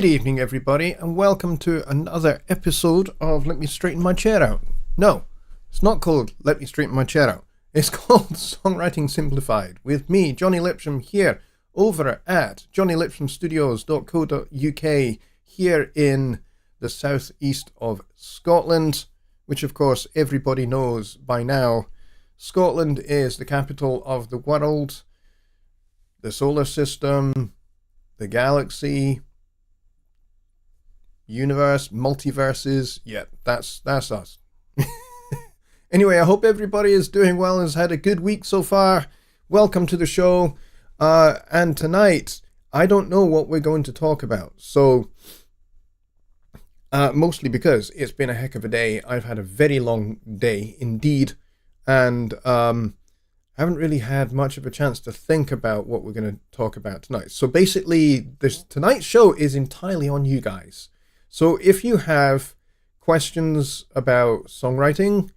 Good evening, everybody, and welcome to another episode of Let Me Straighten My Chair Out. No, it's not called Let Me Straighten My Chair Out. It's called Songwriting Simplified, with me, Jonny Lipsham, here over at jonnylipshamstudios.co.uk here in the southeast of Scotland, which of course everybody knows by now. Scotland is the capital of the world, the solar system, the galaxy, universe, multiverses. Yeah, that's us. Anyway, I hope everybody is doing well and has had a good week so far. Welcome to the show. And tonight, I don't know what we're going to talk about. So, mostly because it's been a heck of a day. I've had a very long day indeed. And haven't really had much of a chance to think about what we're going to talk about tonight. So basically, tonight's show is entirely on you guys. So if you have questions about songwriting,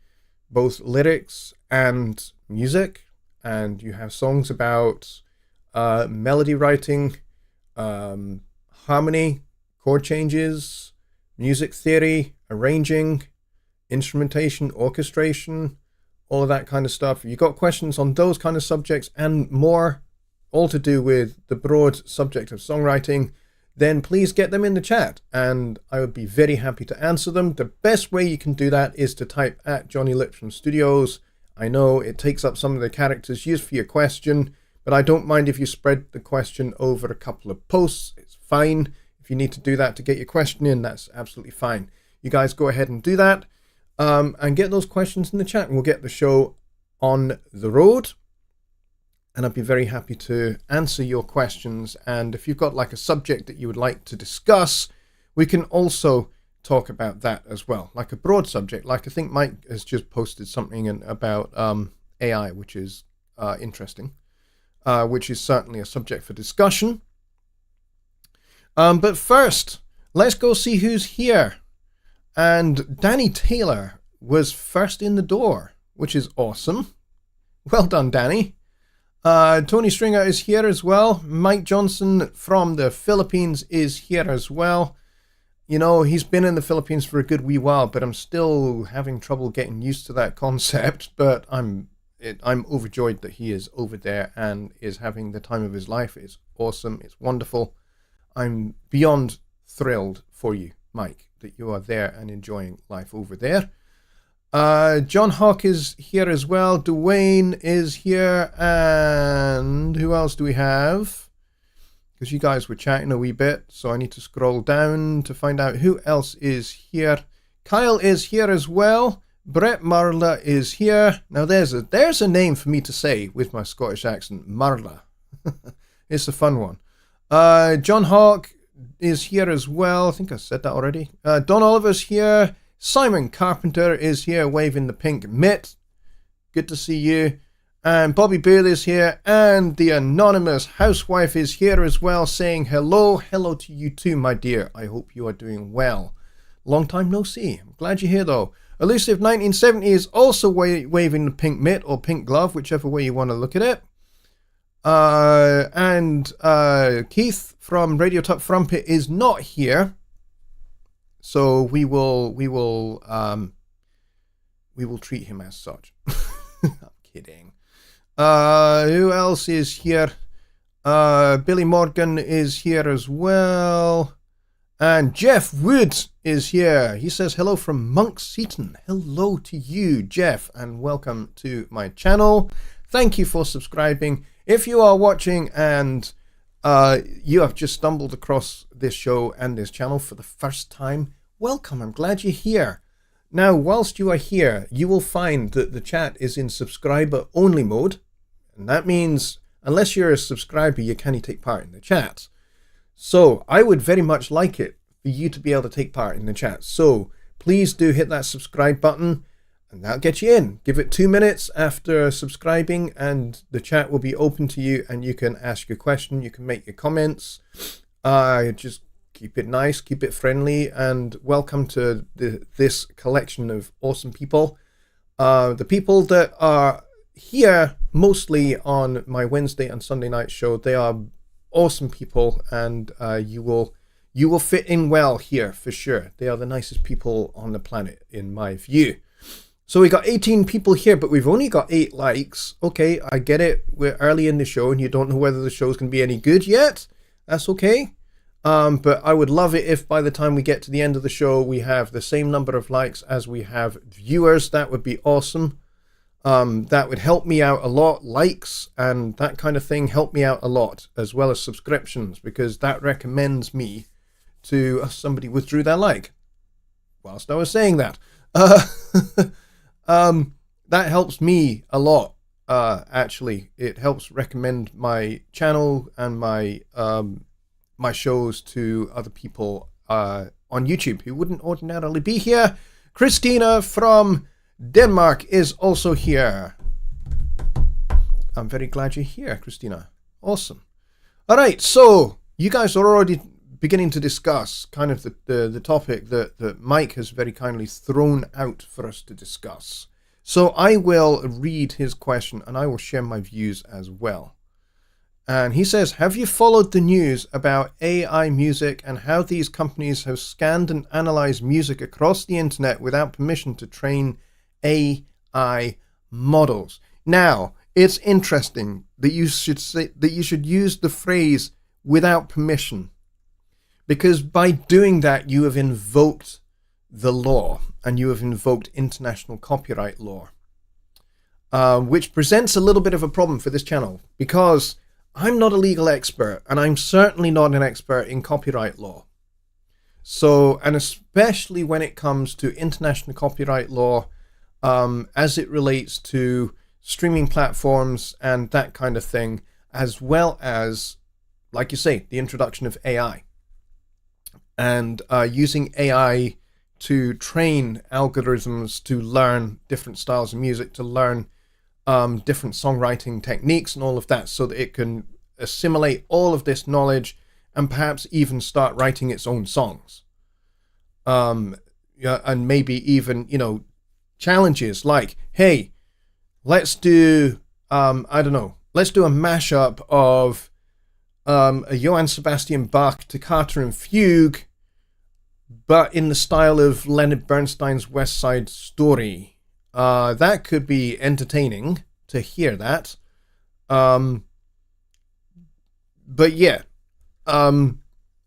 both lyrics and music, and you have songs about melody writing, harmony, chord changes, music theory, arranging, instrumentation, orchestration, all of that kind of stuff. If you've got questions on those kind of subjects and more, all to do with the broad subject of songwriting, then please get them in the chat and I would be very happy to answer them. The best way you can do that is to type at Jonny Lipsham Studios. I know it takes up some of the characters used for your question, but I don't mind if you spread the question over a couple of posts. It's fine. If you need to do that to get your question in, that's absolutely fine. You guys go ahead and do that and get those questions in the chat and we'll get the show on the road. And I'd be very happy to answer your questions. And if you've got like a subject that you would like to discuss, we can also talk about that as well. Like a broad subject, like I think Mike has just posted something about AI, which is interesting, which is certainly a subject for discussion. But first, let's go see who's here. And Danny Taylor was first in the door, which is awesome. Well done, Danny. Tony Stringer is here as well. Mike Johnson from the Philippines is here as well. You know, he's been in the Philippines for a good wee while, but I'm still having trouble getting used to that concept. But I'm overjoyed that he is over there and is having the time of his life. It's awesome. It's wonderful. I'm beyond thrilled for you, Mike, that you are there and enjoying life over there. John Hawk is here as well. Dwayne is here. And who else do we have? Because you guys were chatting a wee bit, so I need to scroll down to find out who else is here. Kyle is here as well. Brett Marla is here. Now there's a name for me to say with my Scottish accent. Marla. It's a fun one. John Hawk is here as well. I think I said that already. Don Oliver's here. Simon Carpenter is here waving the pink mitt. Good to see you. And Bobby Bale is here. And the anonymous housewife is here as well saying hello. Hello to you too, my dear. I hope you are doing well. Long time no see. I'm glad you're here though. Elusive 1970 is also waving the pink mitt or pink glove, whichever way you want to look at it. And Keith from Radio Top Frumpet is not here. So we will treat him as such. I'm kidding. Who else is here? Billy Morgan is here as well. And Jeff Woods is here. He says hello from Monk Seaton. Hello to you, Jeff, and welcome to my channel. Thank you for subscribing. If you are watching and you have just stumbled across this show and this channel for the first time, welcome. I'm glad you're here. Now, whilst you are here, you will find that the chat is in subscriber only mode. And that means, unless you're a subscriber, you can't take part in the chat. So I would very much like it for you to be able to take part in the chat. So please do hit that subscribe button and that'll get you in. Give it 2 minutes after subscribing and the chat will be open to you and you can ask your question. You can make your comments. Just keep it nice, keep it friendly, and welcome to this collection of awesome people. The people that are here mostly on my Wednesday and Sunday night show, they are awesome people, and you will You will fit in well here for sure. They are the nicest people on the planet, in my view. So we got 18 people here, but we've only got 8 likes. Okay, I get it. We're early in the show and you don't know whether the show's going to be any good yet. That's okay. But I would love it if by the time we get to the end of the show, we have the same number of likes as we have viewers. That would be awesome. That would help me out a lot. Likes and that kind of thing help me out a lot, as well as subscriptions, because that recommends me to somebody withdrew their like whilst I was saying that. That helps me a lot. Actually, it helps recommend my channel and my my shows to other people on YouTube who wouldn't ordinarily be here. Christina from Denmark is also here. I'm very glad you're here, Christina. Awesome. All right, so you guys are already beginning to discuss kind of the topic that Mike has very kindly thrown out for us to discuss. So I will read his question and I will share my views as well. And he says, have you followed the news about AI music and how these companies have scanned and analyzed music across the internet without permission to train AI models? Now, it's interesting that you should use the phrase without permission, because by doing that, you have invoked the law and you have invoked international copyright law, which presents a little bit of a problem for this channel, because I'm not a legal expert and I'm certainly not an expert in copyright law. So, and especially when it comes to international copyright law, as it relates to streaming platforms and that kind of thing, as well as, like you say, the introduction of AI. And using AI to train algorithms to learn different styles of music, to learn different songwriting techniques and all of that, so that it can assimilate all of this knowledge and perhaps even start writing its own songs. Yeah, and maybe even, you know, challenges like, hey, let's do, I don't know, let's do a mashup of a Johann Sebastian Bach Toccata and Fugue, but in the style of Leonard Bernstein's West Side Story. That could be entertaining to hear that. But yeah,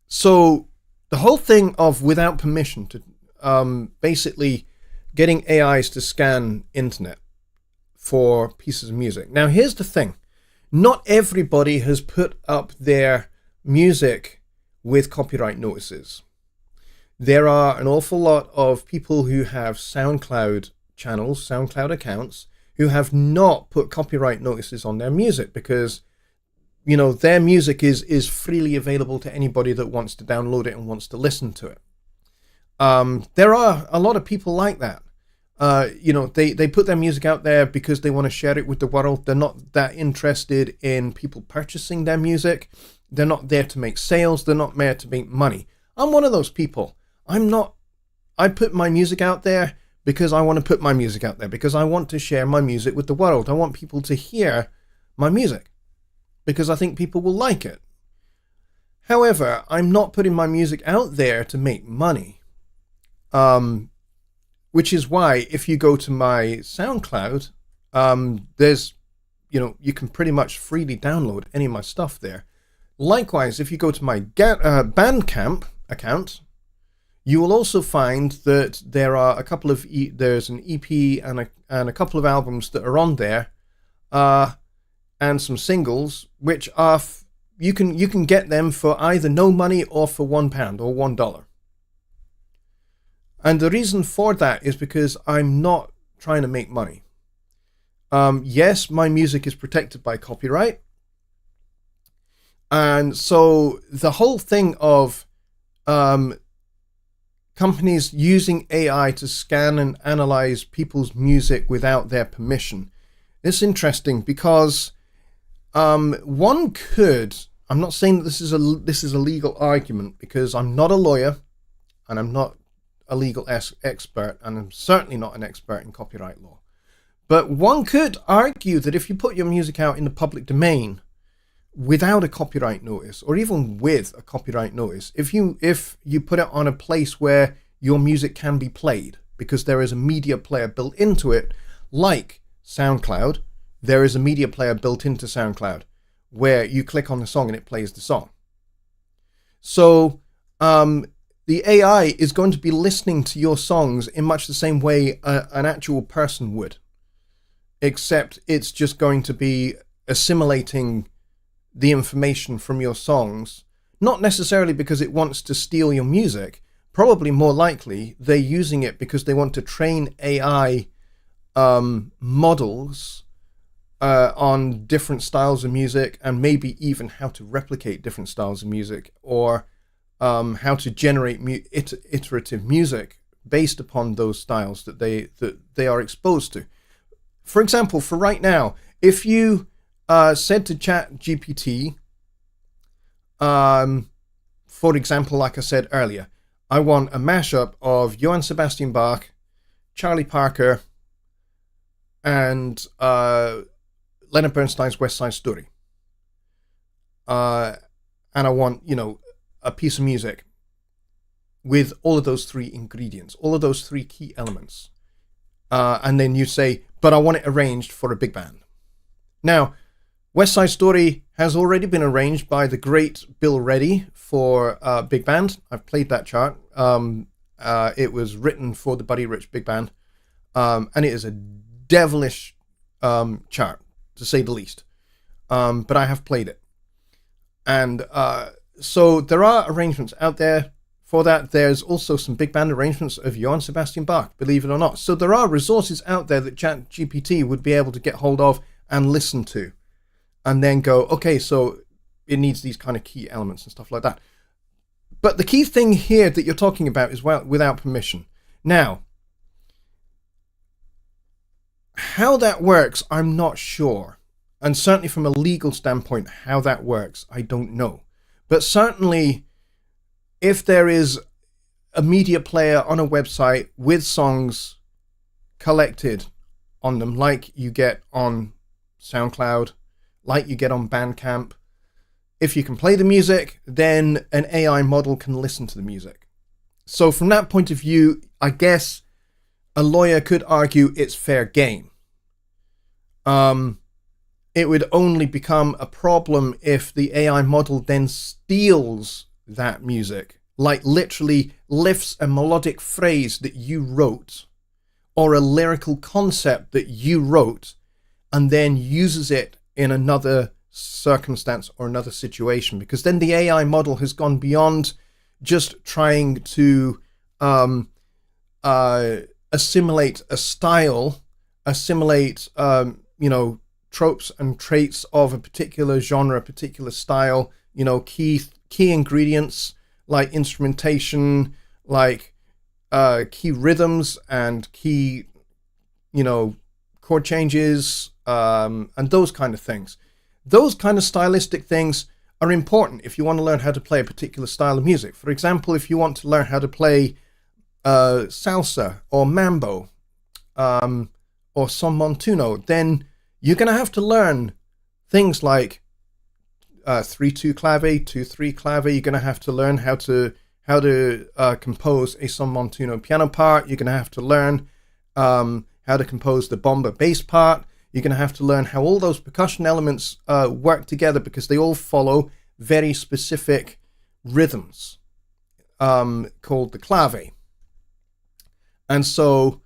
so the whole thing of without permission to basically getting AIs to scan internet for pieces of music. Now, here's the thing. Not everybody has put up their music with copyright notices. There are an awful lot of people who have SoundCloud channels, SoundCloud accounts, who have not put copyright notices on their music because, you know, their music is freely available to anybody that wants to download it and wants to listen to it. There are a lot of people like that. You know, they put their music out there because they want to share it with the world. They're not that interested in people purchasing their music. They're not there to make sales. They're not there to make money. I'm one of those people. I put my music out there because I want to put my music out there, because I want to share my music with the world. I want people to hear my music because I think people will like it. However, I'm not putting my music out there to make money. Which is why if you go to my SoundCloud, there's, you know, you can pretty much freely download any of my stuff there. Likewise, if you go to my Bandcamp account, you will also find that there are a couple of there's an EP and a couple of albums that are on there, and some singles which are you can get them for either no money or for £1 or $1. And the reason for that is because I'm not trying to make money. Yes, my music is protected by copyright. And so the whole thing of companies using AI to scan and analyze people's music without their permission, it's interesting because one could, I'm not saying that this is a legal argument, because I'm not a lawyer and I'm not a legal expert, and I'm certainly not an expert in copyright law. But one could argue that if you put your music out in the public domain, without a copyright notice, or even with a copyright notice, if you put it on a place where your music can be played, because there is a media player built into it, like SoundCloud, there is a media player built into SoundCloud where you click on the song and it plays the song. So the AI is going to be listening to your songs in much the same way an actual person would, except it's just going to be assimilating the information from your songs, not necessarily because it wants to steal your music. Probably more likely they're using it because they want to train AI models on different styles of music, and maybe even how to replicate different styles of music, or how to generate iterative music based upon those styles that they are exposed to. For example, for right now, if you said to ChatGPT, for example, like I said earlier, I want a mashup of Johann Sebastian Bach, Charlie Parker, and Leonard Bernstein's West Side Story. And I want, a piece of music with all of those three ingredients, all of those three key elements. And then you say, but I want it arranged for a big band. Now, West Side Story has already been arranged by the great Bill Reddy for big band. I've played that chart. It was written for the Buddy Rich big band. And it is a devilish chart, to say the least. But I have played it. And so there are arrangements out there for that. There's also some big band arrangements of Johann Sebastian Bach, believe it or not. So there are resources out there that ChatGPT would be able to get hold of and listen to, and then go, okay, so it needs these kind of key elements and stuff like that. But the key thing here that you're talking about is without permission. Now, how that works, I'm not sure. And certainly from a legal standpoint, how that works, I don't know. But certainly, if there is a media player on a website with songs collected on them, like you get on SoundCloud, like you get on Bandcamp, if you can play the music, then an AI model can listen to the music. So from that point of view, I guess a lawyer could argue it's fair game. It would only become a problem if the AI model then steals that music, like literally lifts a melodic phrase that you wrote, or a lyrical concept that you wrote, and then uses it in another circumstance or another situation, because then the AI model has gone beyond just trying to assimilate a style, assimilate tropes and traits of a particular genre, a particular style, key ingredients like instrumentation, like key rhythms and key chord changes, and those kind of things. Those kind of stylistic things are important if you want to learn how to play a particular style of music. For example, if you want to learn how to play salsa or mambo or son montuno, then you're going to have to learn things like 3-2 clave, 2-3 clave. You're going to have to learn how to compose a son montuno piano part. You're going to have to learn how to compose the bomba bass part. You're going to have to learn how all those percussion elements work together, because they all follow very specific rhythms called the clave. And so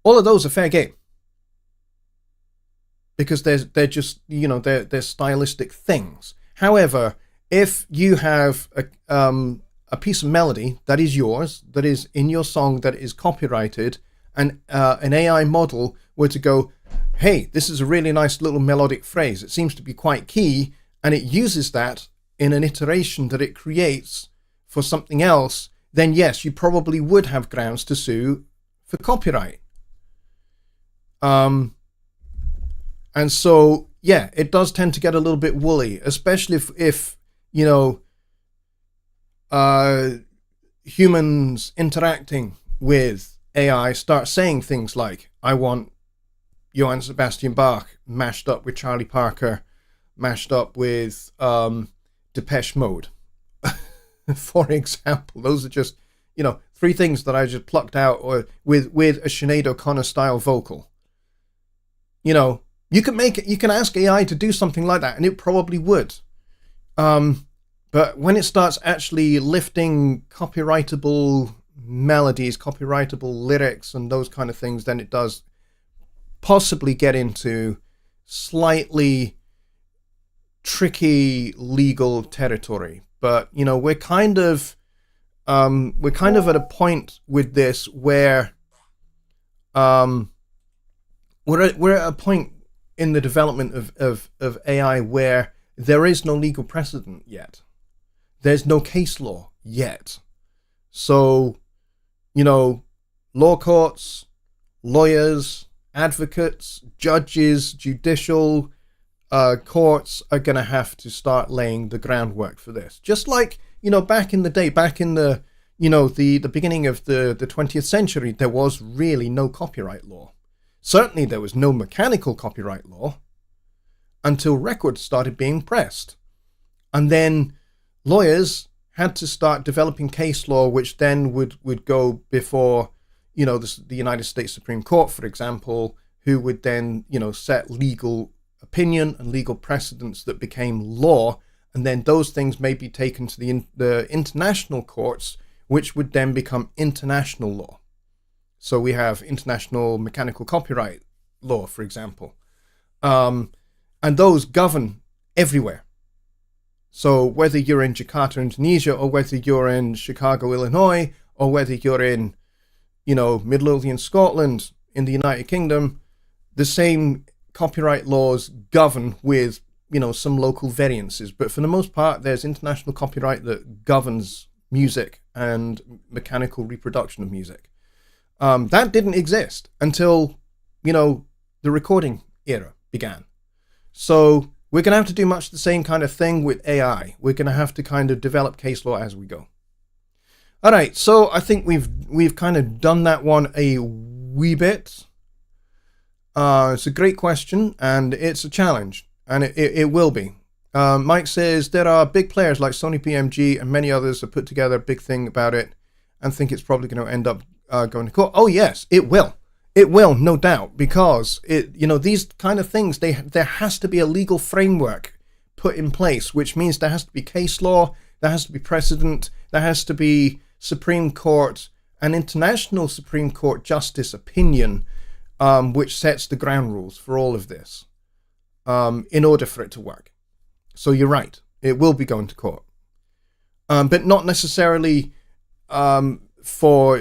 all of those are fair game, because they're just, they're stylistic things. However, if you have a piece of melody that is yours, that is in your song, that is copyrighted, and an AI model were to go, hey, this is a really nice little melodic phrase, it seems to be quite key, and it uses that in an iteration that it creates for something else, then yes, you probably would have grounds to sue for copyright. And so, yeah, it does tend to get a little bit woolly, especially if humans interacting with AI start saying things like, I want Johann Sebastian Bach mashed up with Charlie Parker, mashed up with Depeche Mode. For example, those are just, three things that I just plucked out, or with a Sinead O'Connor style vocal. You can ask AI to do something like that, and it probably would. But when it starts actually lifting copyrightable melodies, copyrightable lyrics, and those kind of things, then it does possibly get into slightly tricky legal territory. But we're kind of at a point with this where we're at a point in the development of AI where there is no legal precedent yet. There's no case law yet. So, law courts, lawyers, advocates, judges, judicial courts are going to have to start laying the groundwork for this. Just like, back in the day, back in the beginning of the 20th century, there was really no copyright law. Certainly there was no mechanical copyright law until records started being pressed. And then lawyers had to start developing case law, which then would go before, the United States Supreme Court, for example, who would then, set legal opinion and legal precedents that became law. And then those things may be taken to the international courts, which would then become international law. So we have international mechanical copyright law, for example. And those govern everywhere. So whether you're in Jakarta, Indonesia, or whether you're in Chicago, Illinois, or whether you're in, Midlothian, Scotland, in the United Kingdom, the same copyright laws govern with, some local variances. But for the most part, there's international copyright that governs music and mechanical reproduction of music. That didn't exist until, the recording era began. So we're going to have to do much the same kind of thing with AI. We're going to have to kind of develop case law as we go. All right, so I think we've kind of done that one a wee bit. It's a great question, and it's a challenge, and it will be. Mike says, there are big players like Sony BMG and many others that put together a big thing about it and think it's probably going to end up going to court. Oh, yes, it will. It will, no doubt, because these kind of things, there has to be a legal framework put in place, which means there has to be case law, there has to be precedent, there has to be Supreme Court and international Supreme Court justice opinion, which sets the ground rules for all of this, in order for it to work. So you're right, it will be going to court, but not necessarily for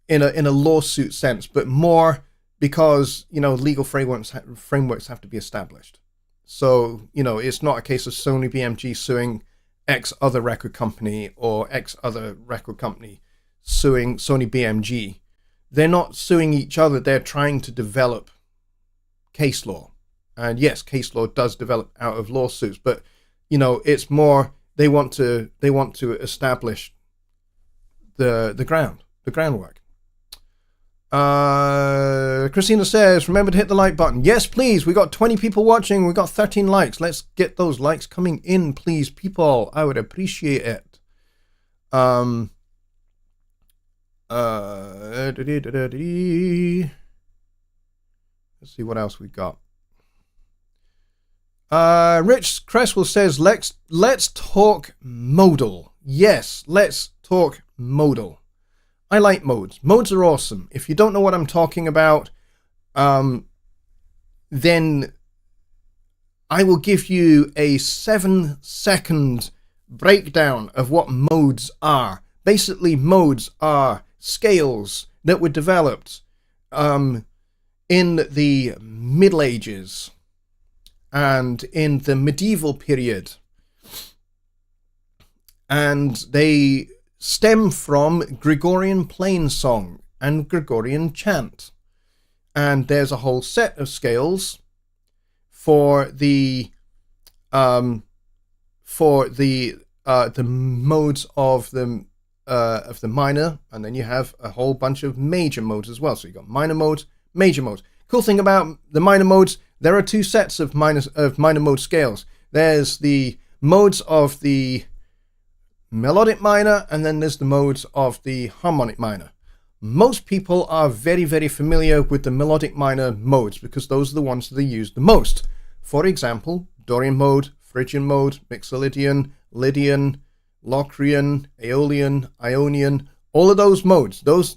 in a lawsuit sense, but more because legal frameworks have to be established. So it's not a case of Sony BMG suing X other record company or X other record company suing Sony BMG. They're not suing each other. They're trying to develop case law, and yes, case law does develop out of lawsuits, but it's more they want to establish the groundwork. Christina says, remember to hit the like button. Yes, please. We got 20 people watching. We got 13 likes. Let's get those likes coming in, please, people. I would appreciate it. Let's see what else we got. Rich Cresswell says, let's talk modal. Yes, let's talk modal. I like modes. Modes are awesome. If you don't know what I'm talking about, then I will give you a 7-second breakdown of what modes are. Basically, modes are scales that were developed in the Middle Ages and in the medieval period. And they stem from Gregorian plain song and Gregorian chant. And there's a whole set of scales for the modes of the minor, and then you have a whole bunch of major modes as well. So you've got minor modes, major modes. Cool thing about the minor modes, there are two sets of minor mode scales. There's the modes of the melodic minor, and then there's the modes of the harmonic minor. Most people are very, very familiar with the melodic minor modes because those are the ones that they use the most. For example, Dorian mode, Phrygian mode, Mixolydian, Lydian, Locrian, Aeolian, Ionian, all of those modes, those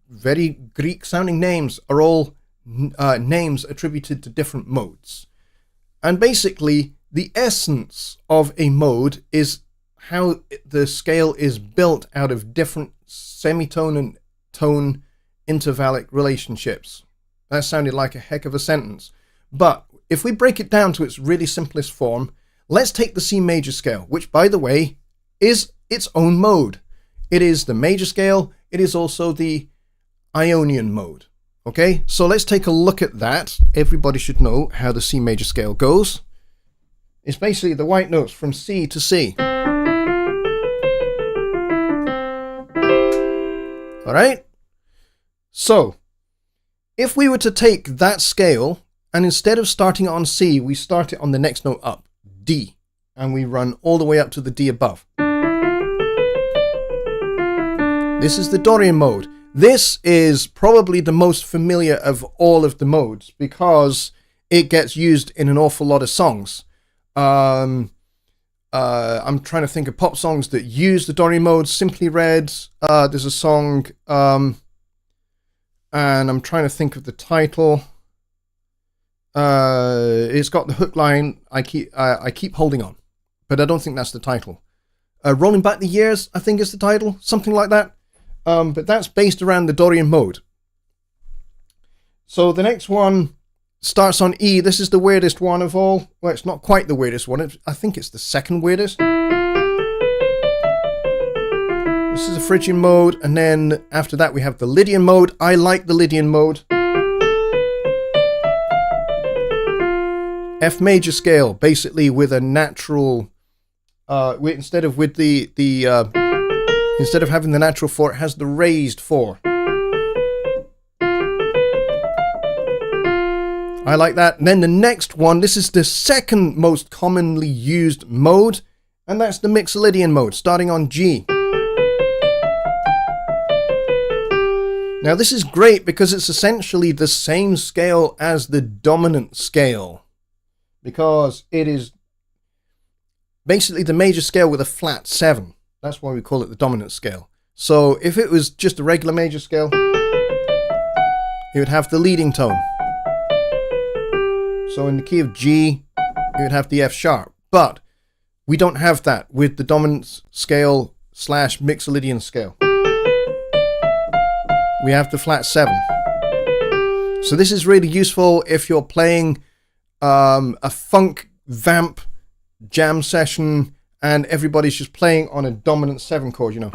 very Greek sounding names are all names attributed to different modes. And basically, the essence of a mode is how the scale is built out of different semitone and tone intervallic relationships. That sounded like a heck of a sentence. But if we break it down to its really simplest form, let's take the C major scale, which, by the way, is its own mode. It is the major scale. It is also the Ionian mode. Okay, so let's take a look at that. Everybody should know how the C major scale goes. It's basically the white notes from C to C. All right. So if we were to take that scale and instead of starting it on C, we start it on the next note up, D, and we run all the way up to the D above. This is the Dorian mode. This is probably the most familiar of all of the modes because it gets used in an awful lot of songs. I'm trying to think of pop songs that use the Dorian mode. Simply Red, there's a song, and I'm trying to think of the title. It's got the hook line, I keep holding on, but I don't think that's the title. Rolling Back the Years, I think is the title, something like that. But that's based around the Dorian mode. So the next one starts on E. This is the weirdest one of all. Well, it's not quite the weirdest one. I think it's the second weirdest. This is the Phrygian mode. And then after that, we have the Lydian mode. I like the Lydian mode. F major scale, basically with a natural, instead of having the natural 4, it has the raised 4. I like that. And then the next one, this is the second most commonly used mode, and that's the Mixolydian mode, starting on G. Now this is great because it's essentially the same scale as the dominant scale, because it is basically the major scale with a flat 7. That's why we call it the dominant scale. So if it was just a regular major scale, it would have the leading tone. So in the key of G, you would have the F sharp. But we don't have that with the dominant scale / Mixolydian scale. We have the flat 7. So this is really useful if you're playing a funk vamp jam session and everybody's just playing on a dominant 7 chord, you know.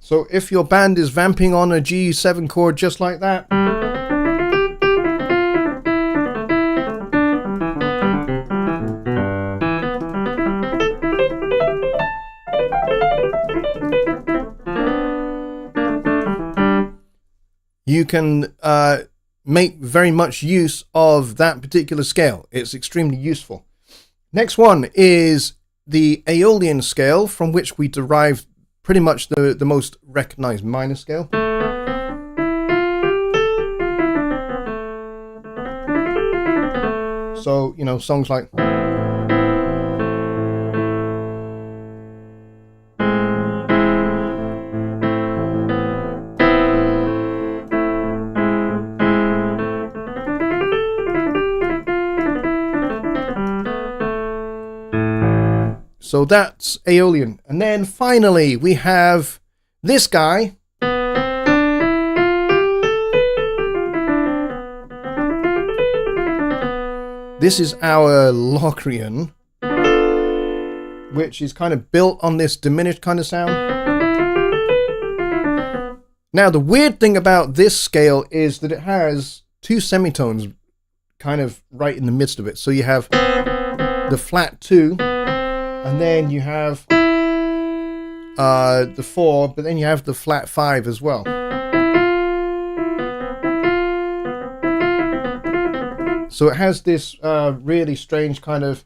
So if your band is vamping on a G7 chord just like that, you can make very much use of that particular scale. It's extremely useful. Next one is the Aeolian scale, from which we derive pretty much the most recognized minor scale. So, you know, songs like so that's Aeolian. And then finally we have this guy. This is our Locrian, which is kind of built on this diminished kind of sound. Now the weird thing about this scale is that it has two semitones kind of right in the midst of it. So you have the flat 2, and then you have the 4, but then you have the flat 5 as well. So it has this really strange kind of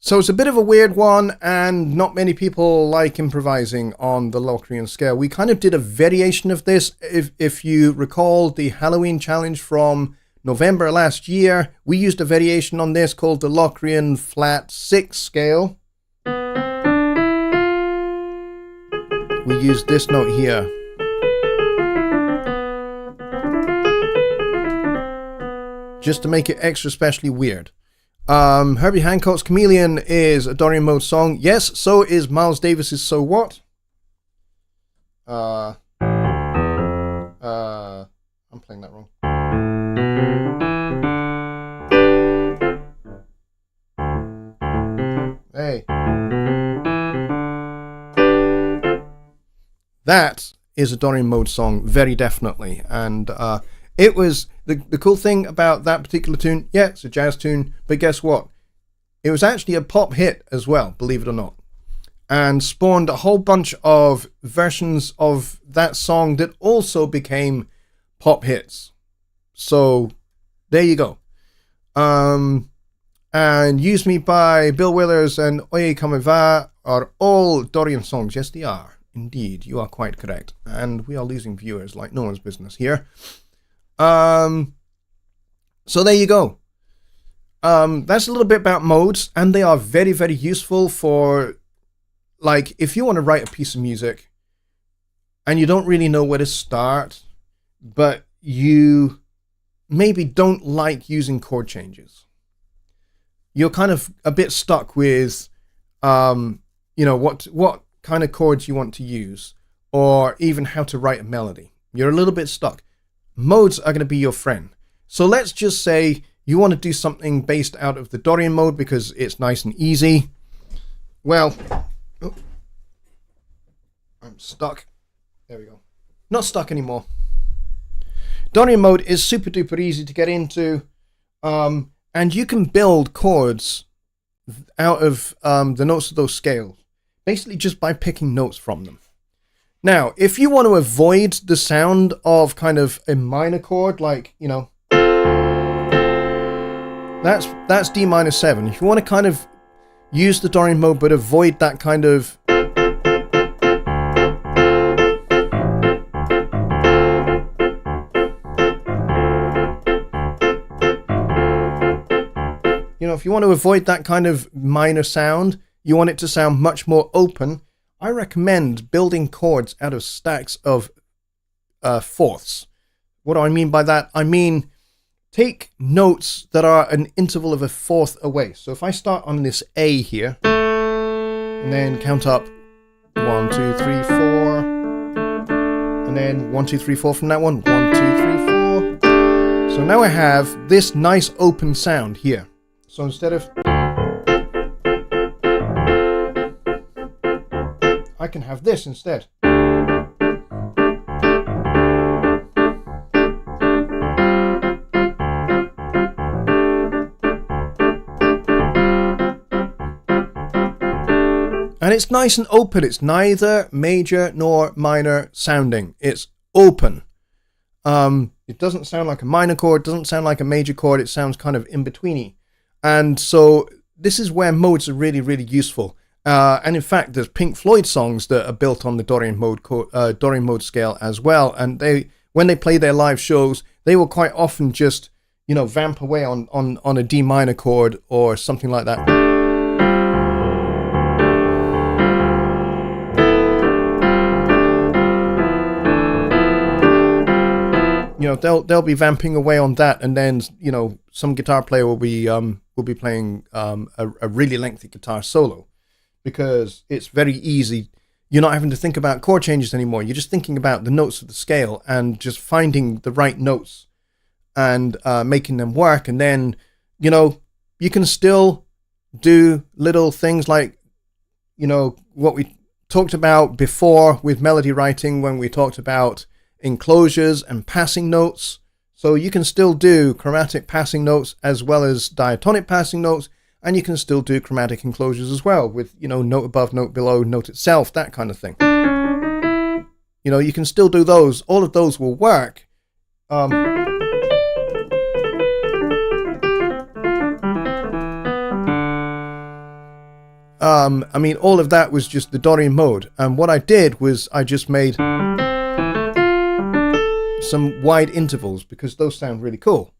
So it's a bit of a weird one, and not many people like improvising on the Locrian scale. We kind of did a variation of this. If you recall the Halloween challenge from November last year, we used a variation on this called the Locrian flat 6 scale. We used this note here. Just to make it extra specially weird. Herbie Hancock's Chameleon is a Dorian mode song. Yes, so is Miles Davis's So What. I'm playing that wrong. Hey. That is a Dorian mode song, very definitely. And it was the cool thing about that particular tune. Yeah, it's a jazz tune, but guess what? It was actually a pop hit as well, believe it or not, and spawned a whole bunch of versions of that song that also became pop hits. So there you go. And Use Me by Bill Withers and Oye Comme Va are all Dorian songs. Yes, they are. Indeed, you are quite correct. And we are losing viewers like no one's business here. So there you go. That's a little bit about modes, and they are very, very useful for, like, if you want to write a piece of music and you don't really know where to start, but you maybe don't like using chord changes. You're kind of a bit stuck with, what kind of chords you want to use, or even how to write a melody. You're a little bit stuck. Modes are going to be your friend. So let's just say you want to do something based out of the Dorian mode because it's nice and easy. Well, I'm stuck. There we go. Not stuck anymore. Dorian mode is super duper easy to get into, and you can build chords out of the notes of those scales, basically just by picking notes from them. Now, if you want to avoid the sound of kind of a minor chord, like, that's D minor 7. If you want to kind of use the Dorian mode but avoid that kind of if you want to avoid that kind of minor sound, you want it to sound much more open, I recommend building chords out of stacks of fourths. What do I mean by that? I mean, take notes that are an interval of a fourth away. So if I start on this A here, and then count up 1, 2, 3, 4, and then 1, 2, 3, 4 from that one, 1, 2, 3, 4. So now I have this nice open sound here. So instead of, I can have this instead. And it's nice and open. It's neither major nor minor sounding. It's open. It doesn't sound like a minor chord. It doesn't sound like a major chord. It sounds kind of in-betweeny. And so this is where modes are really, really useful. And in fact, there's Pink Floyd songs that are built on the Dorian mode scale as well. And when they play their live shows, they will quite often just, vamp away on a D minor chord or something like that. They'll be vamping away on that, and then some guitar player will be playing a really lengthy guitar solo, because it's very easy. You're not having to think about chord changes anymore. You're just thinking about the notes of the scale and just finding the right notes and making them work. And then you can still do little things like, what we talked about before with melody writing when we talked about enclosures and passing notes. So you can still do chromatic passing notes as well as diatonic passing notes, and you can still do chromatic enclosures as well with, note above, note below, note itself, that kind of thing. You can still do those. All of those will work. All of that was just the Dorian mode. And what I did was I just made some wide intervals because those sound really cool.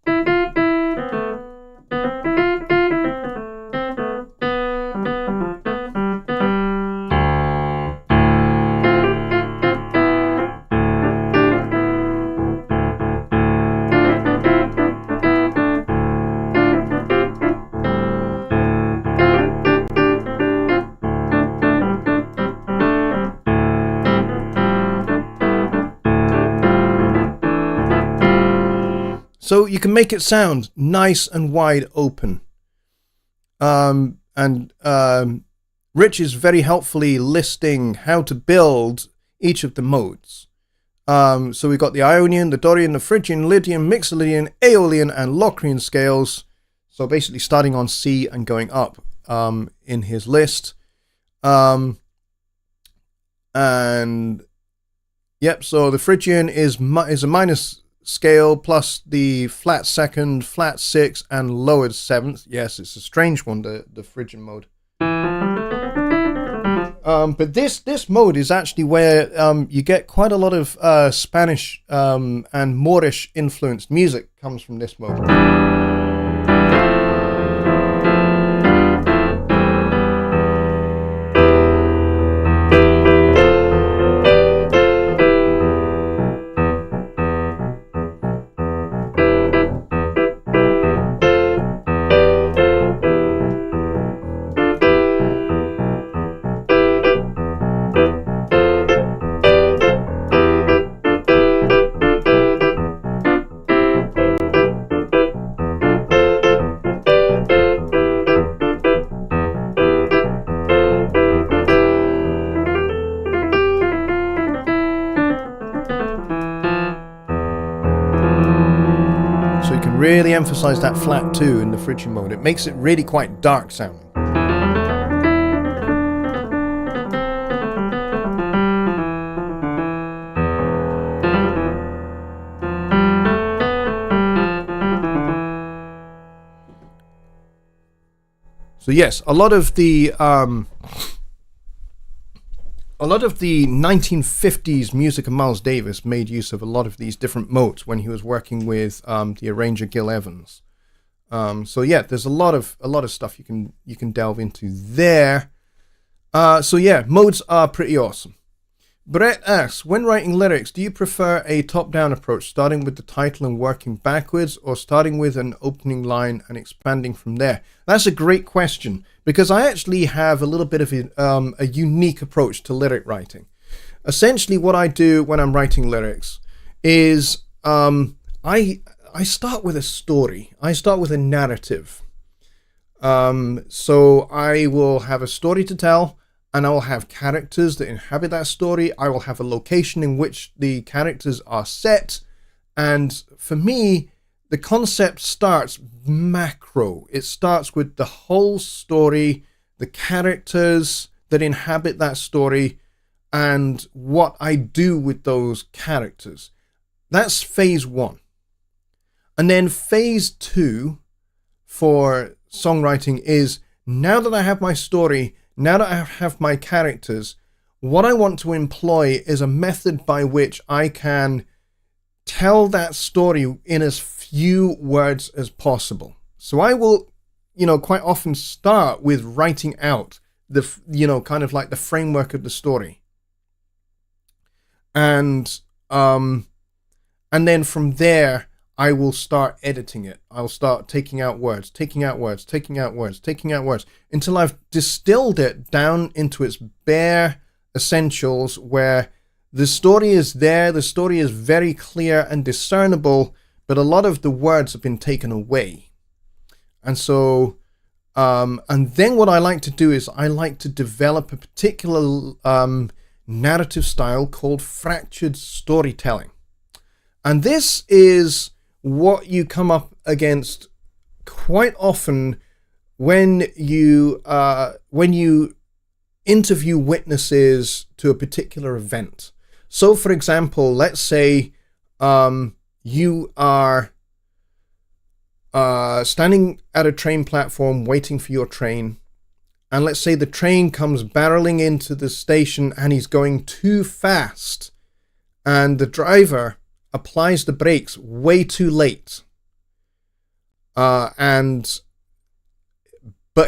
So you can make it sound nice and wide open. Rich is very helpfully listing how to build each of the modes. So we've got the Ionian, the Dorian, the Phrygian, Lydian, Mixolydian, Aeolian, and Locrian scales. So basically starting on C and going up in his list. So the Phrygian is a minus scale plus the flat second, flat sixth, and lowered seventh. Yes, it's a strange one, the Phrygian mode. But this mode is actually where you get quite a lot of Spanish and Moorish influenced music comes from this mode. Really emphasize that flat 2 in the Phrygian mode. It makes it really quite dark sounding. So yes, a lot of the 1950s music of Miles Davis made use of a lot of these different modes when he was working with the arranger Gil Evans. So yeah, there's a lot of stuff you can delve into there. So yeah, modes are pretty awesome. Brett asks, when writing lyrics, do you prefer a top-down approach, starting with the title and working backwards, or starting with an opening line and expanding from there? That's a great question, because I actually have a little bit of a unique approach to lyric writing. Essentially, what I do when I'm writing lyrics is I start with a story. I start with a narrative. So I will have a story to tell, and I will have characters that inhabit that story. I will have a location in which the characters are set. And for me, the concept starts macro. It starts with the whole story, the characters that inhabit that story, and what I do with those characters. That's phase 1. And then phase 2 for songwriting is, now that I have my story, now that I have my characters, what I want to employ is a method by which I can tell that story in as few words as possible. So I will, quite often start with writing out the, kind of like the framework of the story. And then from there, I will start editing it. I'll start taking out words, until I've distilled it down into its bare essentials, where the story is there, the story is very clear and discernible, but a lot of the words have been taken away. And so And then what I like to do is I like to develop a particular narrative style called fractured storytelling. And this is what you come up against quite often when you interview witnesses to a particular event. So, for example, let's say you are standing at a train platform waiting for your train, and let's say the train comes barreling into the station and he's going too fast, and the driver applies the brakes way too late, but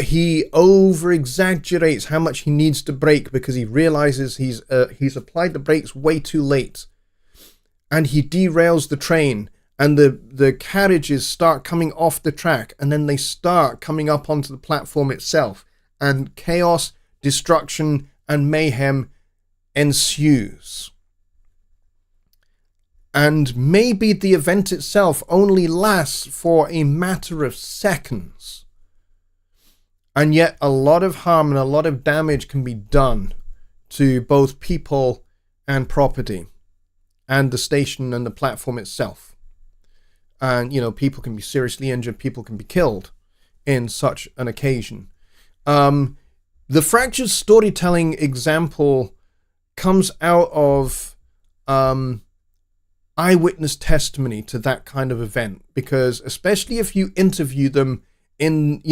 he over exaggerates how much he needs to brake because he realizes he's applied the brakes way too late, and he derails the train, and the carriages start coming off the track, and then they start coming up onto the platform itself, and chaos, destruction, and mayhem ensues. And maybe the event itself only lasts for a matter of seconds, and yet a lot of harm and a lot of damage can be done to both people and property and the station and the platform itself. And, people can be seriously injured, people can be killed in such an occasion. The fractured storytelling example comes out of eyewitness testimony to that kind of event, because especially if you interview them in,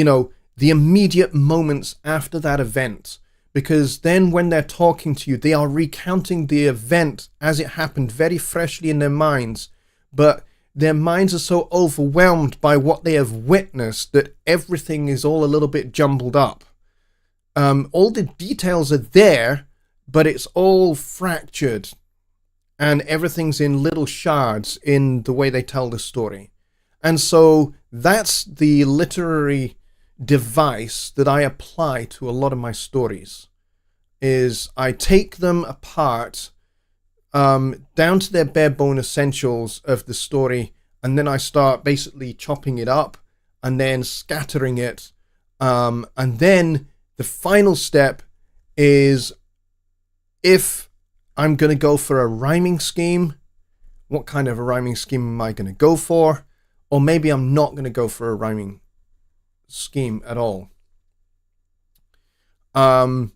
the immediate moments after that event, because then when they're talking to you, they are recounting the event as it happened very freshly in their minds, but their minds are so overwhelmed by what they have witnessed that everything is all a little bit jumbled up. All the details are there, but it's all fractured, and everything's in little shards in the way they tell the story. And so that's the literary device that I apply to a lot of my stories, is I take them apart down to their bare bone essentials of the story, and then I start basically chopping it up and then scattering it, and then the final step is, if I'm going to go for a rhyming scheme, what kind of a rhyming scheme am I going to go for? Or maybe I'm not going to go for a rhyming scheme at all. A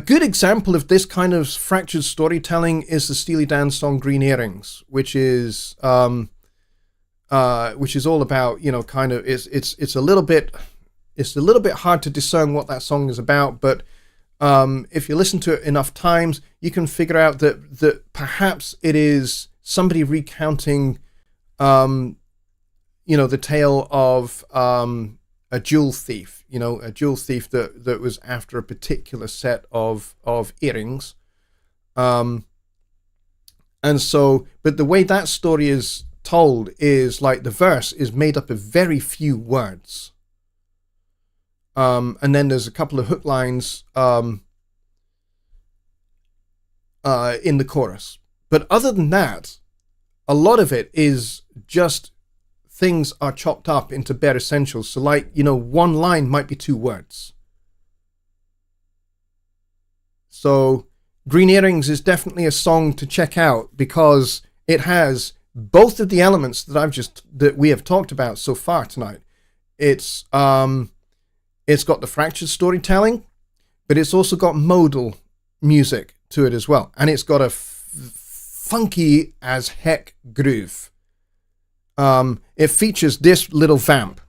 good example of this kind of fractured storytelling is the Steely Dan song "Green Earrings," which is all about, kind of, it's a little bit hard to discern what that song is about, but if you listen to it enough times, you can figure out that perhaps it is somebody recounting the tale of a jewel thief, that was after a particular set of earrings. And so, but the way that story is told is like the verse is made up of very few words. And then there's a couple of hook lines in the chorus. But other than that, a lot of it is just things are chopped up into bare essentials. So like, one line might be 2 words. So Green Earrings is definitely a song to check out, because it has both of the elements that we have talked about so far tonight. It's got the fractured storytelling, but it's also got modal music to it as well. And it's got a funky as heck groove. It features this little vamp.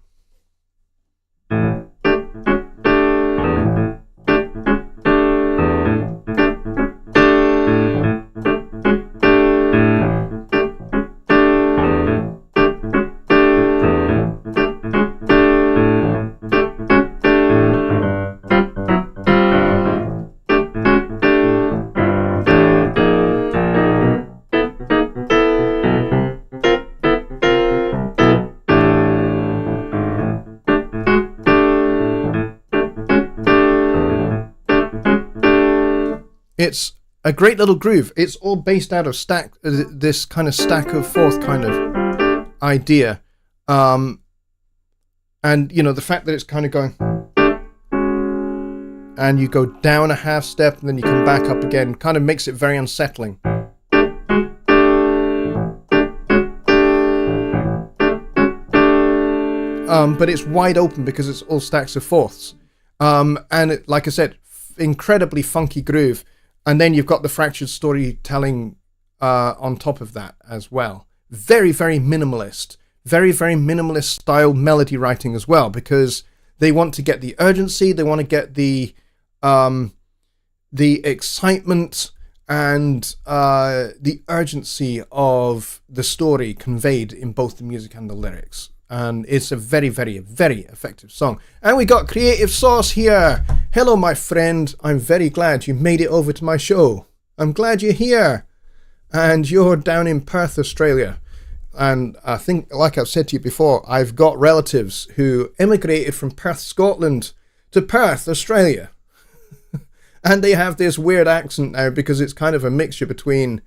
It's a great little groove. It's all based out of this kind of stack of fourth kind of idea. And And, the fact that it's kind of going, and you go down a half step and then you come back up again, kind of makes it very unsettling. But it's wide open because it's all stacks of fourths. And like I said, incredibly funky groove. And then you've got the fractured storytelling on top of that as well. Very, very minimalist. Very, very minimalist style melody writing as well, because they want to get the urgency, they want to get the excitement and the urgency of the story conveyed in both the music and the lyrics. And it's a very, very, very effective song. And we got Creative Sauce here. Hello, my friend. I'm very glad you made it over to my show. I'm glad you're here. And you're down in Perth, Australia. And I think, like I've said to you before, I've got relatives who immigrated from Perth, Scotland to Perth, Australia. And they have this weird accent now because it's kind of a mixture between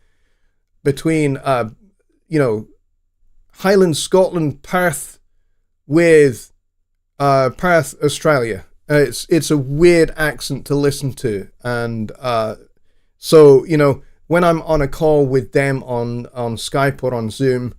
Highland Scotland, Perth, with Perth, Australia. It's a weird accent to listen to, and so when I'm on a call with them on Skype or on Zoom,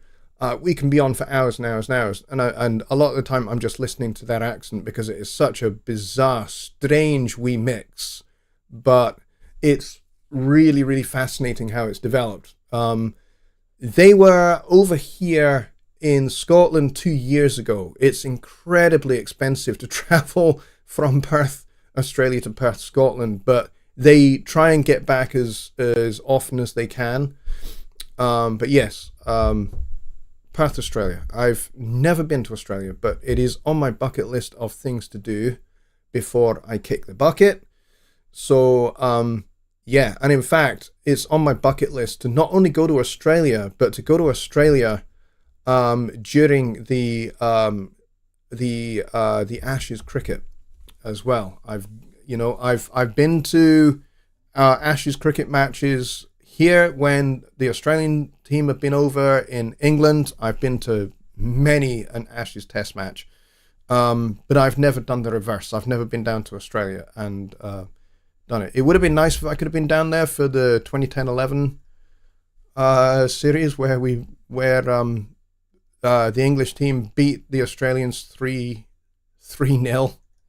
we can be on for hours and hours and hours, and a lot of the time I'm just listening to that accent because it is such a bizarre, strange wee mix, but it's really, really fascinating how it's developed. They were over here in Scotland 2 years ago. It's incredibly expensive to travel from Perth, Australia to Perth, Scotland, but they try and get back as often as they can. But yes, Perth, Australia. I've never been to Australia, but it is on my bucket list of things to do before I kick the bucket. So, yeah, and in fact, it's on my bucket list to not only go to Australia, but to go to Australia during the Ashes cricket as well. I've been to Ashes cricket matches here when the Australian team have been over in England. I've been to many an Ashes test match, but I've never done the reverse. I've never been down to Australia and done it. It would have been nice if I could have been down there for the 2010-11 series where the English team beat the Australians 3-0.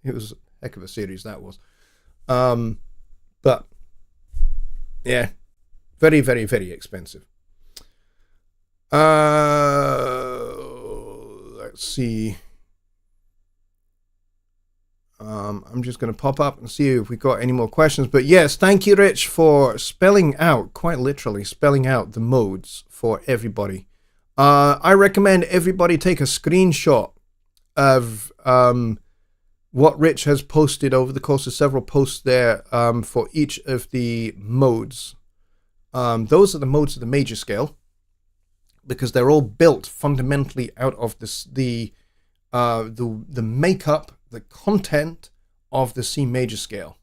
It was a heck of a series that was. But yeah, very, very, very expensive. Let's see. I'm just going to pop up and see if we got any more questions. But yes, thank you, Rich, for spelling out, quite literally spelling out the modes for everybody. I recommend everybody take a screenshot of what Rich has posted over the course of several posts there for each of the modes. Those are the modes of the major scale because they're all built fundamentally out of the makeup, the content of the C major scale.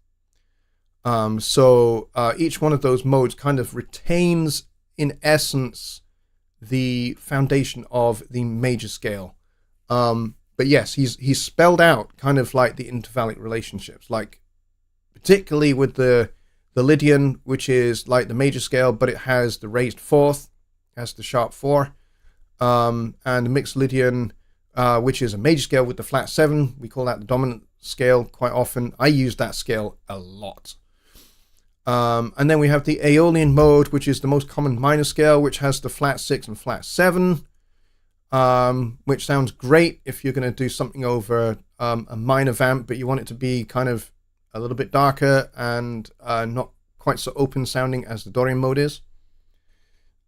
So each one of those modes kind of retains, in essence, the foundation of the major scale. But yes, he's spelled out kind of like the intervallic relationships, like particularly with the Lydian, which is like the major scale, but it has the raised fourth, has the sharp 4, and the mixed Lydian, which is a major scale with the flat 7. We call that the dominant scale quite often. I use that scale a lot. And then we have the Aeolian mode, which is the most common minor scale, which has the flat 6 and flat 7, which sounds great if you're going to do something over a minor vamp, but you want it to be kind of a little bit darker and not quite so open sounding as the Dorian mode is.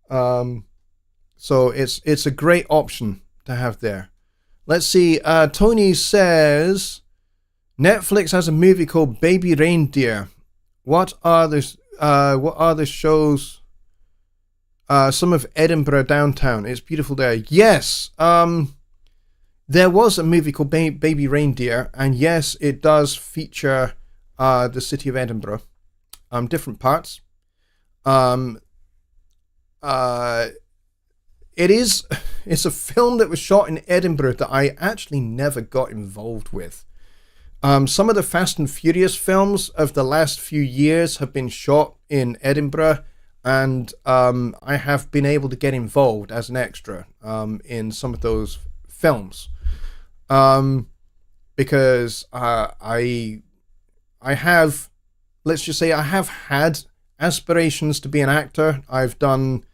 So it's a great option to have there. Let's see. Tony says Netflix has a movie called Baby Reindeer. What are the shows? Some of Edinburgh downtown. It's beautiful there. Yes. There was a movie called Baby Reindeer, and yes, it does feature the city of Edinburgh. Different parts. It is It's a film that was shot in Edinburgh that I actually never got involved with. Some of the Fast and Furious films of the last few years have been shot in Edinburgh, and I have been able to get involved as an extra in some of those films, because I have, let's just say, I have had aspirations to be an actor. I've done,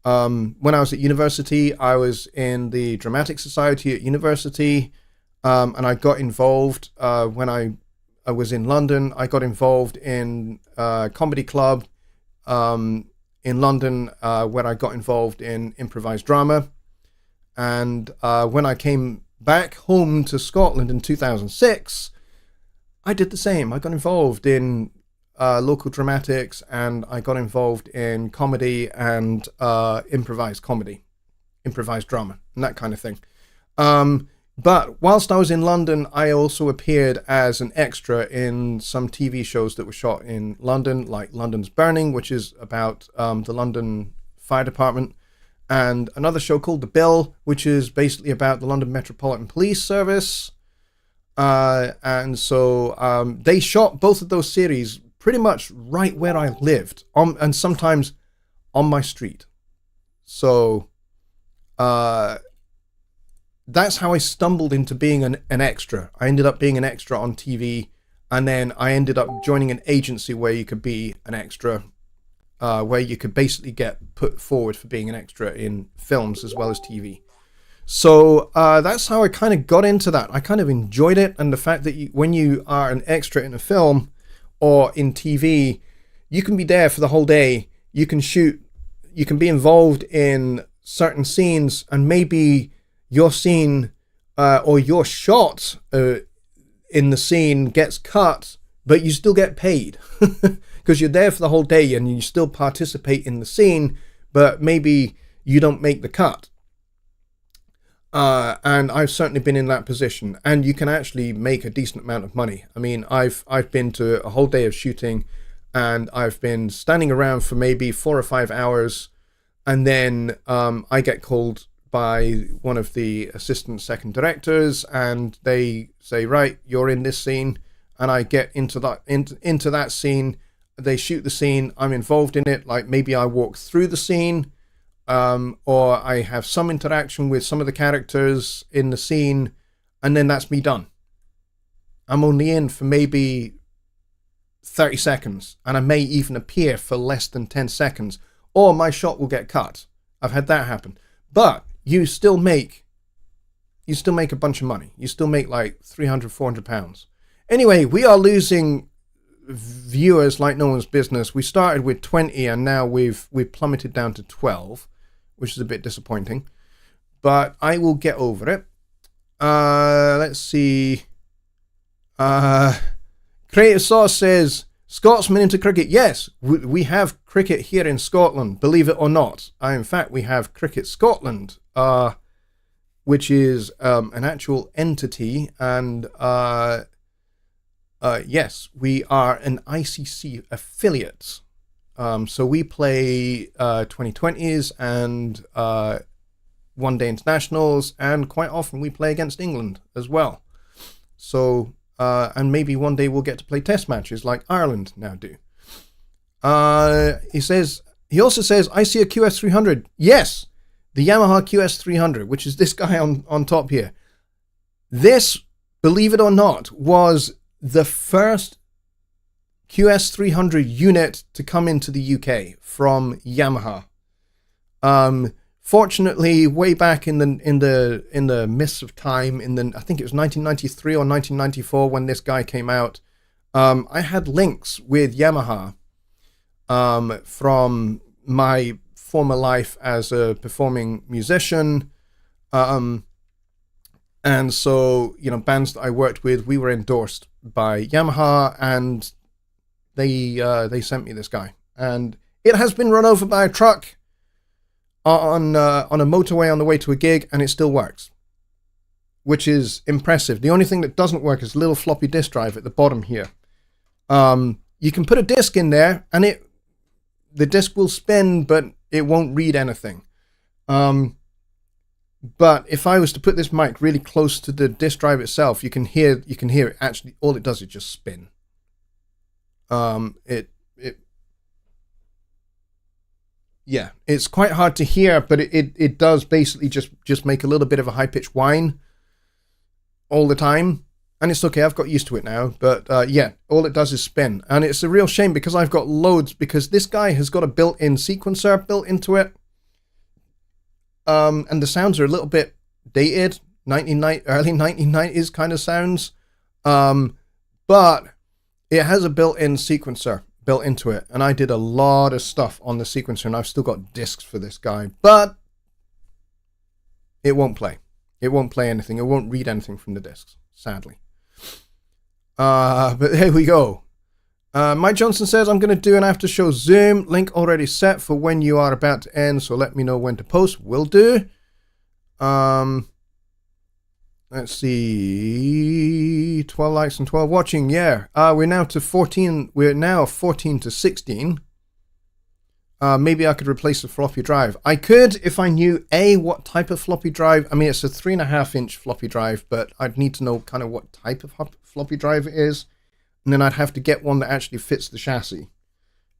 when I was at university, I was in the Dramatic Society at university. And I got involved when I was in London. I got involved in a comedy club in London where I got involved in improvised drama. And when I came back home to Scotland in 2006, I did the same. I got involved in local dramatics, and I got involved in comedy and improvised drama, and that kind of thing. But whilst I was in London, I also appeared as an extra in some TV shows that were shot in London, like London's Burning, which is about the London Fire Department, and another show called The Bill, which is basically about the London Metropolitan Police Service. And so they shot both of those series pretty much right where I lived, and sometimes on my street. So that's how I stumbled into being an extra. I ended up being an extra on TV, and then I ended up joining an agency where you could be an extra, where you could basically get put forward for being an extra in films as well as TV. So that's how I kind of got into that. I kind of enjoyed it, and the fact that when you are an extra in a film or in TV, you can be there for the whole day. You can shoot, you can be involved in certain scenes, and maybe your scene or your shot in the scene gets cut, but you still get paid because you're there for the whole day and you still participate in the scene, but maybe you don't make the cut. And I've certainly been in that position, and you can actually make a decent amount of money. I mean, I've been to a whole day of shooting, and I've been standing around for maybe 4 or 5 hours, and then I get called by one of the assistant second directors, and they say, right, you're in this scene, and I get into that scene. They shoot the scene, I'm involved in it, like maybe I walk through the scene, or I have some interaction with some of the characters in the scene, and then that's me done. I'm only in for maybe 30 seconds, and I may even appear for less than 10 seconds, or my shot will get cut. I've had that happen. But you still make a bunch of money. You still make like 300, 400 pounds. Anyway, we are losing viewers like no one's business. We started with 20, and now we've plummeted down to 12, which is a bit disappointing, but I will get over it. Let's see. Creative Sauce says, Scotsman into cricket. Yes, we have cricket here in Scotland, believe it or not. In fact, we have Cricket Scotland, which is an actual entity, and yes, we are an ICC affiliate. So we play 2020s and one-day internationals, and quite often we play against England as well. So, and maybe one day we'll get to play test matches like Ireland now do. He also says, I see a QS300. Yes, the Yamaha QS300, which is this guy on top here. This, believe it or not, was the first QS300 unit to come into the UK from Yamaha. Fortunately, way back in the mists of time, I think it was 1993 or 1994 when this guy came out, I had links with Yamaha from my former life as a performing musician, and so bands that I worked with, we were endorsed by Yamaha, and they sent me this guy, and it has been run over by a truck on a motorway on the way to a gig, and it still works, which is impressive. The only thing that doesn't work is a little floppy disk drive at the bottom here. You can put a disc in there, and the disc will spin, but it won't read anything. But if I was to put this mic really close to the disk drive itself, you can hear it. Actually, all it does is just spin. Yeah, it's quite hard to hear, but it does basically just make a little bit of a high-pitched whine all the time. And it's okay, I've got used to it now. But yeah, all it does is spin. And it's a real shame because I've got loads, because this guy has got a built-in sequencer built into it. And the sounds are a little bit dated, early 1990s kind of sounds. But it has a built-in sequencer built into it, and I did a lot of stuff on the sequencer, and I've still got discs for this guy, but it won't play. It won't play anything. It won't read anything from the discs, sadly. But there we go. Mike Johnson says, I'm going to do an after show Zoom. Link already set for when you are about to end, so let me know when to post. Will do. Let's see. 12 likes and 12 watching. Yeah. We're now 14 to 16. Maybe I could replace the floppy drive. I could if I knew what type of floppy drive. I mean, it's a 3.5-inch floppy drive, but I'd need to know kind of what type of floppy drive it is. And then I'd have to get one that actually fits the chassis.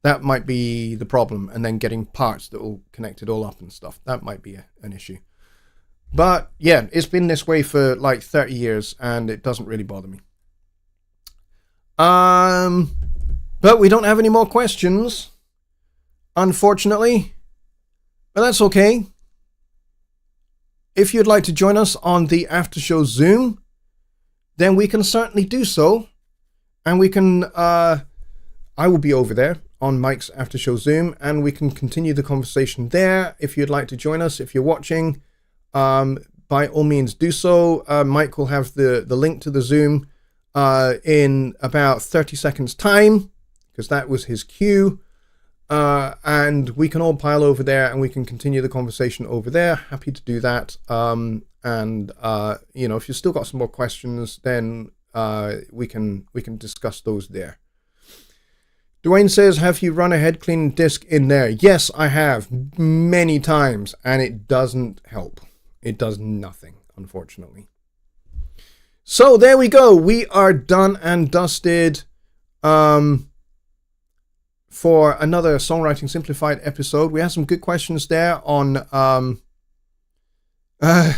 That might be the problem. And then getting parts that will connect it all up and stuff. That might be an issue. But yeah, it's been this way for like 30 years and it doesn't really bother me. But we don't have any more questions, unfortunately. But that's okay. If you'd like to join us on the after show Zoom, then we can certainly do so. And we can, I will be over there on Mike's after show Zoom, and we can continue the conversation there. If you'd like to join us, if you're watching, by all means do so. Mike will have the link to the Zoom in about 30 seconds time, because that was his cue. And we can all pile over there and we can continue the conversation over there. Happy to do that. You know, if you've still got some more questions, then we can discuss those there. Dwayne says, have you run a head cleaning disc in there? Yes, I have many times, and it doesn't help. It does nothing, unfortunately. So there we go. We are done and dusted for another Songwriting Simplified episode. We had some good questions there on...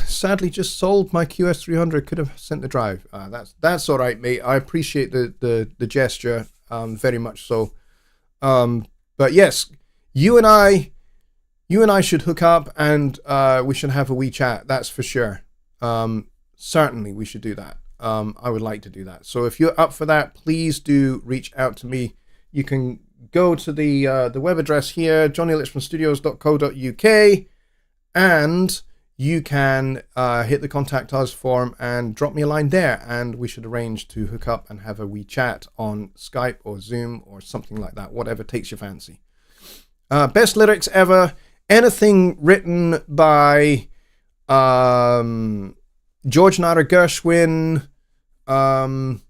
sadly, just sold my QS300. Could have sent the drive. That's all right, mate. I appreciate the gesture very much so. But yes, you and I should hook up and we should have a wee chat. That's for sure. Certainly, we should do that. I would like to do that. So if you're up for that, please do reach out to me. You can go to the web address here, jonnylipshamstudios.co.uk, and you can hit the contact us form and drop me a line there, and we should arrange to hook up and have a wee chat on Skype or Zoom or something like that, whatever takes your fancy. Best lyrics ever, anything written by George Nara Gershwin, some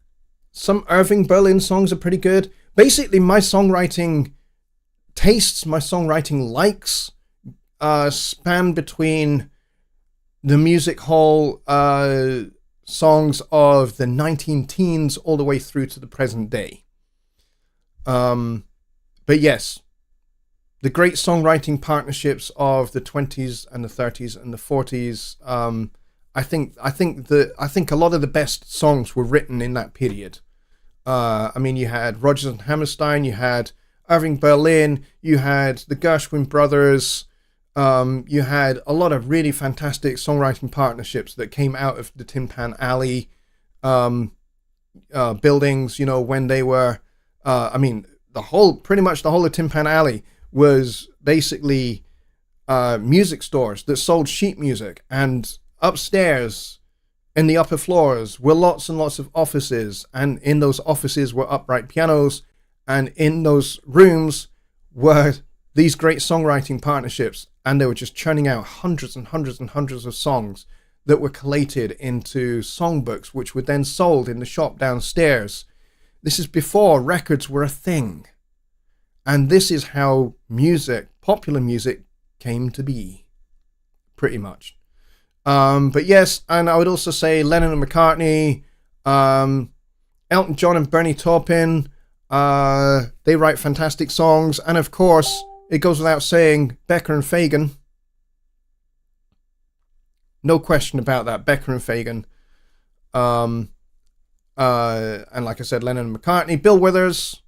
Irving Berlin songs are pretty good. Basically, my songwriting tastes, my songwriting likes span between the music hall songs of the 19-teens all the way through to the present day. But yes, the great songwriting partnerships of the 20s and the 30s and the 40s. I think a lot of the best songs were written in that period. I mean, you had Rodgers and Hammerstein, you had Irving Berlin, you had the Gershwin brothers. You had a lot of really fantastic songwriting partnerships that came out of the Tin Pan Alley buildings, you know, when they were, pretty much the whole of Tin Pan Alley was basically music stores that sold sheet music, and upstairs in the upper floors were lots and lots of offices, and in those offices were upright pianos, and in those rooms were these great songwriting partnerships, and they were just churning out hundreds and hundreds and hundreds of songs that were collated into songbooks, which were then sold in the shop downstairs. This is before records were a thing. And this is how music, popular music, came to be, pretty much. But yes, and I would also say Lennon and McCartney, Elton John and Bernie Taupin, they write fantastic songs. And of course, it goes without saying, Becker and Fagan. No question about that, Becker and Fagan. And like I said, Lennon and McCartney. Bill Withers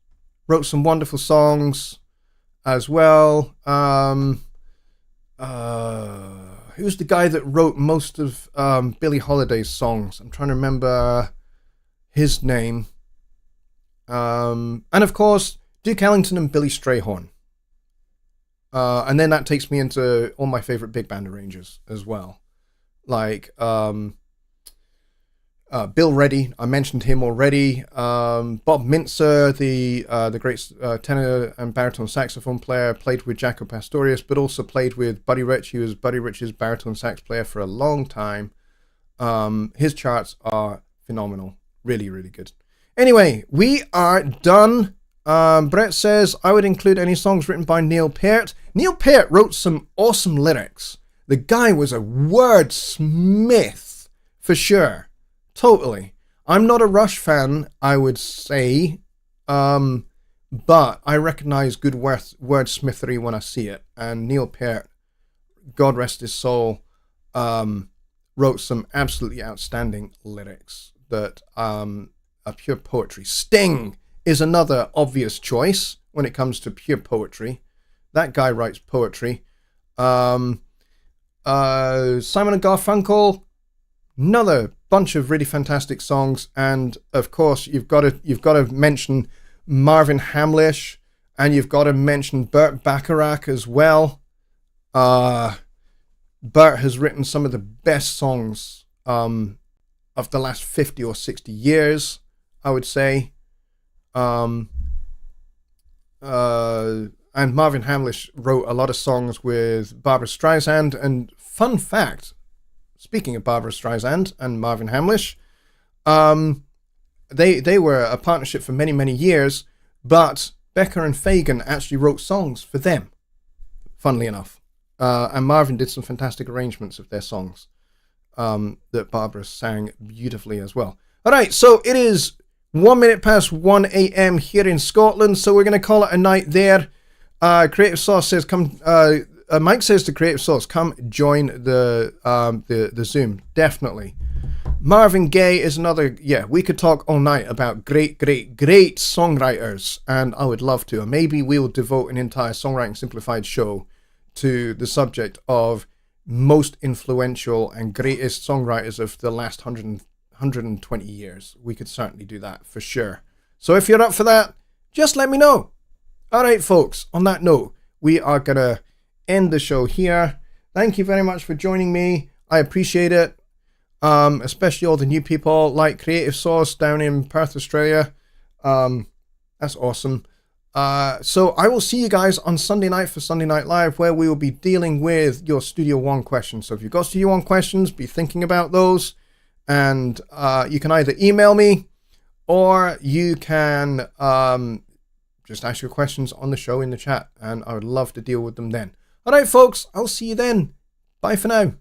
wrote some wonderful songs as well. Who's the guy that wrote most of Billie Holiday's songs? I'm trying to remember his name. And of course, Duke Ellington and Billy Strayhorn. And then that takes me into all my favorite big band arrangers as well. Like Bill Reddy, I mentioned him already. Bob Mintzer, the great tenor and baritone saxophone player, played with Jaco Pastorius, but also played with Buddy Rich. He was Buddy Rich's baritone sax player for a long time. His charts are phenomenal. Really, really good. Anyway, we are done. Brett says, I would include any songs written by Neil Peart. Neil Peart wrote some awesome lyrics. The guy was a wordsmith, for sure. Totally. I'm not a Rush fan, I would say, but I recognize good wordsmithery when I see it. And Neil Peart, God rest his soul, wrote some absolutely outstanding lyrics that are pure poetry. Sting is another obvious choice when it comes to pure poetry. That guy writes poetry. Simon and Garfunkel, another bunch of really fantastic songs, and of course you've got to mention Marvin Hamlish, and you've got to mention Burt Bacharach as well. Burt has written some of the best songs of the last 50 or 60 years, I would say. And Marvin Hamlish wrote a lot of songs with Barbra Streisand. And fun fact, speaking of Barbra Streisand and Marvin Hamlish, they were a partnership for many, many years, but Becker and Fagan actually wrote songs for them, funnily enough. And Marvin did some fantastic arrangements of their songs that Barbara sang beautifully as well. All right, so it is 1 minute past 1 a.m. here in Scotland, so we're going to call it a night there. Creative Sauce says, "Come." Mike says to Creative Sauce, "Come join the Zoom." Definitely. Marvin Gaye is another. Yeah, we could talk all night about great songwriters, and I would love to. Maybe we'll devote an entire Songwriting Simplified show to the subject of most influential and greatest songwriters of the last 120 years. We could certainly do that for sure. So if you're up for that, just let me know. All right, folks, on that note, we are going to end the show here. Thank you very much for joining me. I appreciate it. Especially all the new people like Creative Sauce down in Perth, Australia. That's awesome. So I will see you guys on Sunday night for Sunday Night Live, where we will be dealing with your Studio One questions. So if you've got Studio One questions, be thinking about those. And you can either email me or you can just ask your questions on the show in the chat. And I would love to deal with them then. All right, folks, I'll see you then. Bye for now.